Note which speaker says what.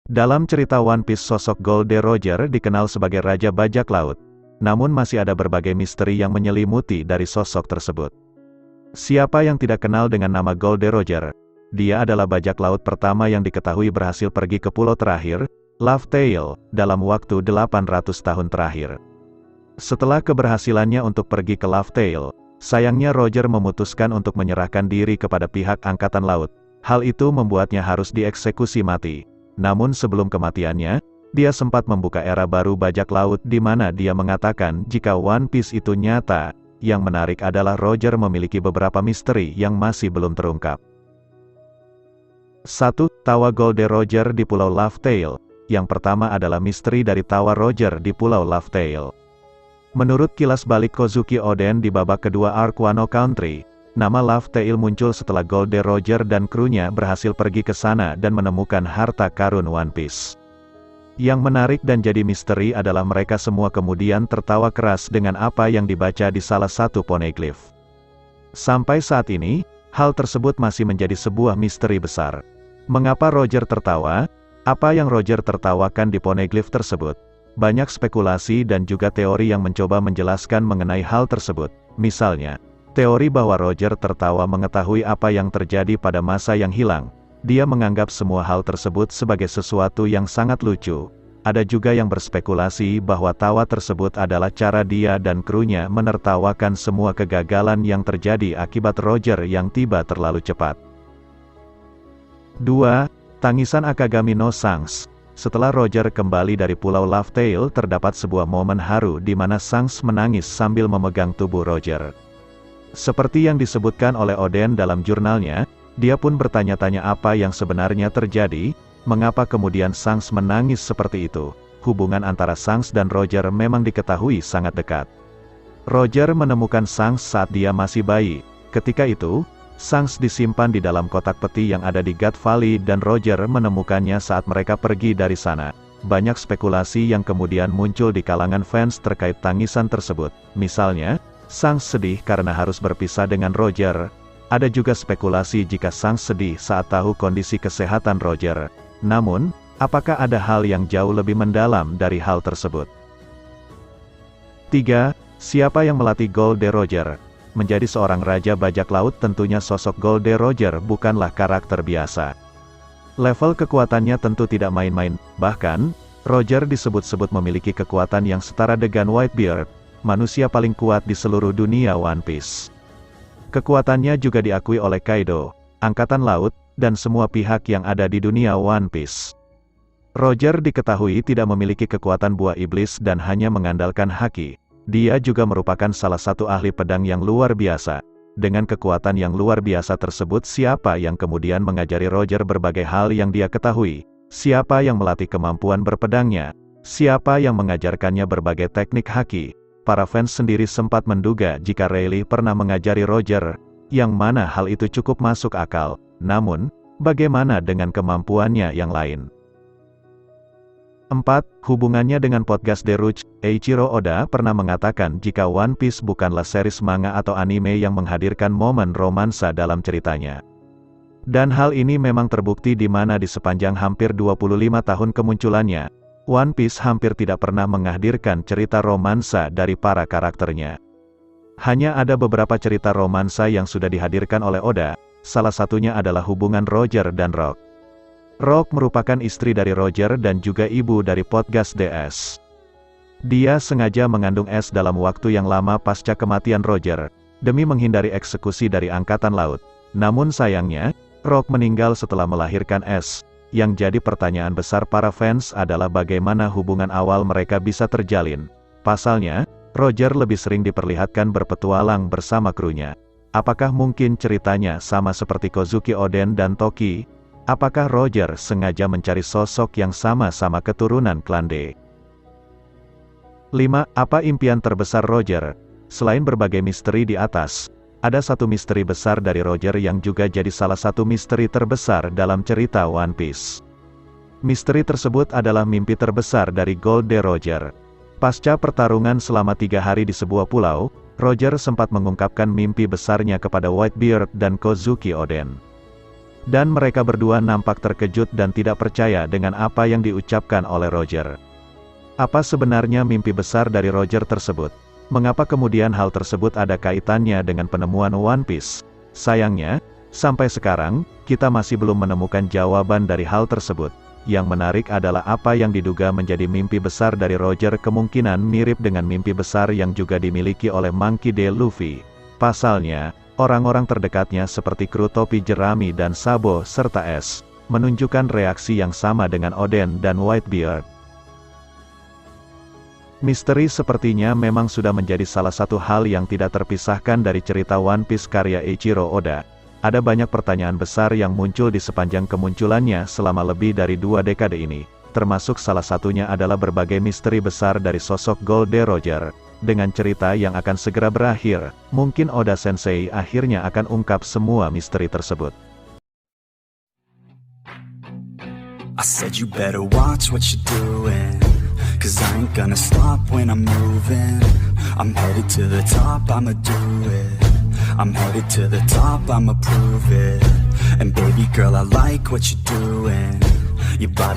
Speaker 1: Dalam cerita One Piece, sosok Gold Roger dikenal sebagai Raja Bajak Laut. Namun masih ada berbagai misteri yang menyelimuti dari sosok tersebut. Siapa yang tidak kenal dengan nama Gold Roger? Dia adalah bajak laut pertama yang diketahui berhasil pergi ke pulau terakhir, Laugh Tale, dalam waktu 800 tahun terakhir. Setelah keberhasilannya untuk pergi ke Laugh Tale, sayangnya Roger memutuskan untuk menyerahkan diri kepada pihak Angkatan Laut. Hal itu membuatnya harus dieksekusi mati. Namun sebelum kematiannya, dia sempat membuka era baru bajak laut di mana dia mengatakan jika One Piece itu nyata. Yang menarik adalah Roger memiliki beberapa misteri yang masih belum terungkap. 1. Tawa Gold Roger di Pulau Laugh Tale. Yang pertama adalah misteri dari tawa Roger di Pulau Laugh Tale. Menurut kilas balik Kozuki Oden di babak kedua arc Wano Country, nama Laugh Tale muncul setelah Gold Roger dan krunya berhasil pergi ke sana dan menemukan harta karun One Piece. Yang menarik dan jadi misteri adalah mereka semua kemudian tertawa keras dengan apa yang dibaca di salah satu poneglyph. Sampai saat ini, hal tersebut masih menjadi sebuah misteri besar. Mengapa Roger tertawa? Apa yang Roger tertawakan di poneglyph tersebut? Banyak spekulasi dan juga teori yang mencoba menjelaskan mengenai hal tersebut. Misalnya, teori bahwa Roger tertawa mengetahui apa yang terjadi pada masa yang hilang. Dia menganggap semua hal tersebut sebagai sesuatu yang sangat lucu. Ada juga yang berspekulasi bahwa tawa tersebut adalah cara dia dan krunya menertawakan semua kegagalan yang terjadi akibat Roger yang tiba terlalu cepat. 2. Tangisan Akagami no Shanks. Setelah Roger kembali dari Pulau Laugh Tale, terdapat sebuah momen haru di mana Shanks menangis sambil memegang tubuh Roger. Seperti yang disebutkan oleh Oden dalam jurnalnya, dia pun bertanya-tanya apa yang sebenarnya terjadi, mengapa kemudian Shanks menangis seperti itu. Hubungan antara Shanks dan Roger memang diketahui sangat dekat. Roger menemukan Shanks saat dia masih bayi. Ketika itu, Shanks disimpan di dalam kotak peti yang ada di God Valley dan Roger menemukannya saat mereka pergi dari sana. Banyak spekulasi yang kemudian muncul di kalangan fans terkait tangisan tersebut. Misalnya, Shanks sedih karena harus berpisah dengan Roger. Ada juga spekulasi jika Shanks sedih saat tahu kondisi kesehatan Roger. Namun, apakah ada hal yang jauh lebih mendalam dari hal tersebut? 3. Siapa yang melatih Gold Roger? Menjadi seorang raja bajak laut tentunya sosok Gold Roger bukanlah karakter biasa. Level kekuatannya tentu tidak main-main, bahkan, Roger disebut-sebut memiliki kekuatan yang setara dengan Whitebeard, manusia paling kuat di seluruh dunia One Piece. Kekuatannya juga diakui oleh Kaido, Angkatan Laut, dan semua pihak yang ada di dunia One Piece. Roger diketahui tidak memiliki kekuatan buah iblis dan hanya mengandalkan haki. Dia juga merupakan salah satu ahli pedang yang luar biasa. Dengan kekuatan yang luar biasa tersebut, siapa yang kemudian mengajari Roger berbagai hal yang dia ketahui? Siapa yang melatih kemampuan berpedangnya? Siapa yang mengajarkannya berbagai teknik haki? Para fans sendiri sempat menduga jika Rayleigh pernah mengajari Roger, yang mana hal itu cukup masuk akal. Namun, bagaimana dengan kemampuannya yang lain? 4. Hubungannya dengan podcast Deruch. Eiichiro Oda pernah mengatakan jika One Piece bukanlah series manga atau anime yang menghadirkan momen romansa dalam ceritanya. Dan hal ini memang terbukti di mana di sepanjang hampir 25 tahun kemunculannya, One Piece hampir tidak pernah menghadirkan cerita romansa dari para karakternya. Hanya ada beberapa cerita romansa yang sudah dihadirkan oleh Oda, salah satunya adalah hubungan Roger dan Rock. Rock merupakan istri dari Roger dan juga ibu dari podcast DS. Dia sengaja mengandung S dalam waktu yang lama pasca kematian Roger, demi menghindari eksekusi dari Angkatan Laut. Namun sayangnya, Rock meninggal setelah melahirkan S. Yang jadi pertanyaan besar para fans adalah bagaimana hubungan awal mereka bisa terjalin. Pasalnya, Roger lebih sering diperlihatkan berpetualang bersama krunya. Apakah mungkin ceritanya sama seperti Kozuki Oden dan Toki? Apakah Roger sengaja mencari sosok yang sama-sama keturunan klan D? 5. Apa impian terbesar Roger? Selain berbagai misteri di atas, ada satu misteri besar dari Roger yang juga jadi salah satu misteri terbesar dalam cerita One Piece. Misteri tersebut adalah mimpi terbesar dari Gold Roger. Pasca pertarungan selama 3 hari di sebuah pulau, Roger sempat mengungkapkan mimpi besarnya kepada Whitebeard dan Kozuki Oden. Dan mereka berdua nampak terkejut dan tidak percaya dengan apa yang diucapkan oleh Roger. Apa sebenarnya mimpi besar dari Roger tersebut? Mengapa kemudian hal tersebut ada kaitannya dengan penemuan One Piece? Sayangnya, sampai sekarang, kita masih belum menemukan jawaban dari hal tersebut. Yang menarik adalah apa yang diduga menjadi mimpi besar dari Roger kemungkinan mirip dengan mimpi besar yang juga dimiliki oleh Monkey D. Luffy. Pasalnya, orang-orang terdekatnya seperti kru topi jerami dan Sabo serta S, menunjukkan reaksi yang sama dengan Oden dan Whitebeard. Misteri sepertinya memang sudah menjadi salah satu hal yang tidak terpisahkan dari cerita One Piece karya Eiichiro Oda. Ada banyak pertanyaan besar yang muncul di sepanjang kemunculannya selama lebih dari 2 dekade ini, termasuk salah satunya adalah berbagai misteri besar dari sosok Gold D. Roger. Dengan cerita yang akan segera berakhir, mungkin Oda Sensei akhirnya akan ungkap semua misteri tersebut.
Speaker 2: I said you better watch what you're doing, 'cause I ain't gonna stop when I'm moving. I'm headed to the top, I'ma do it. I'm headed to the top, I'ma prove it. And baby girl, I like what you're doing. Your body